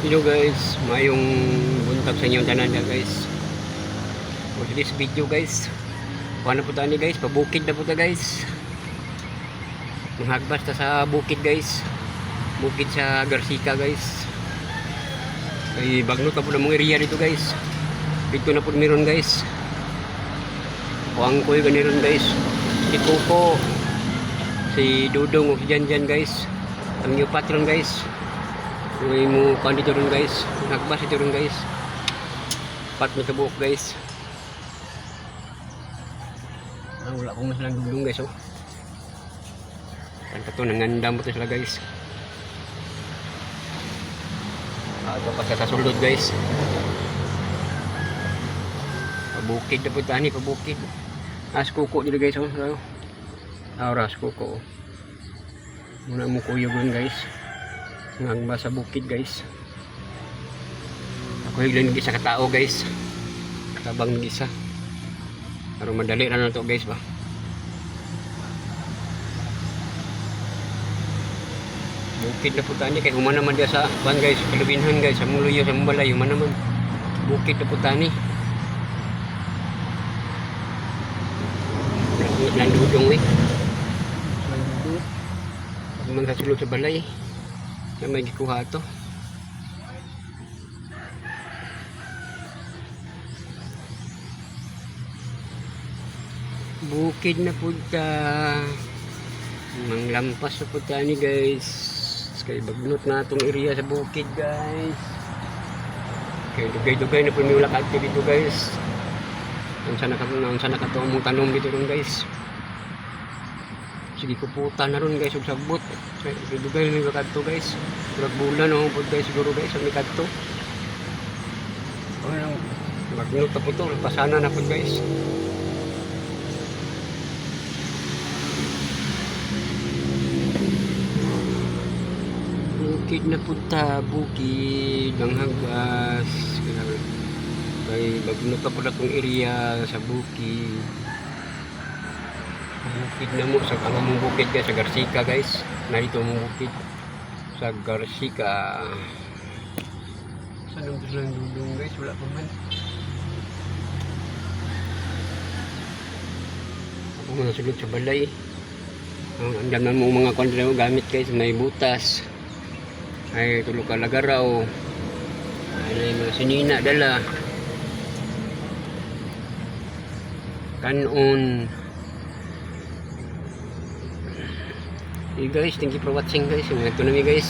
Hello guys, mayong buntag sa inyong tanan guys. For this video guys, paano po tayo guys, pabukid na po tayo guys. Maghagbas ta sa bukid guys. Bukid sa Garcia guys. Ay bagnot na po na mga area dito guys. Dito na po meron guys. Kuang koy ganiron guys. Si Coco, si Dudong o si Janjan guys. Ang new patron guys. May mo kan dito rin guys. Nagbas dito rin guys. Pat mo sa buhok guys. Wala akong masalang dudong guys oh. Kanto to nangandam mo to sila guys. Ito pa sa sulod guys. Pabukid na po tani, pabukid. As kuko dito guys oh. Auras kuko. Muna mo kuyog yun guys. Ngagba sa bukid guys. Ako higlan gisa ka tao guys. Tabang gisa. Pero madali na to guys ba. Bukid na puta ni kay humana man dia sa ban guys, kalubinhan guys, sa muluyo sa balay humana man. Bukid na puta ni. Nandudong eh. Nandudong. Man sa sulod sa balay. Na may gikuha to. Bukid na po ta. Manglampas na po ta ni guys. Kaya bagnot na itong area sa bukid guys. Kaya dugay-dugay na po may ulak activity guys. Unsa na ka mong tanong dito ron guys. Sige kuputan na ron guys ug sagbot. Dugay ni kadto guys. Murag bulan oh pud guys siguro guys ang kadto. Oh, magnot pa po to, pasana na pud guys. Bukid na pud ta, bukid ang hagas. Kay magnot pa pud atong area sa bukid. Bukid na mo sa kanang bukid guys sa Garcia guys. Narito mo bukid sa Garcia. Saan ang lang dudong guys, wala pa man. Ako mga sulod sa balay. Ang andam na mo mga kontra gamit guys, may butas. Ay tulog ka lagaraw. Ay mga sinina dala. Kanon. Hey guys, thank you for watching guys. Ito na mi guys.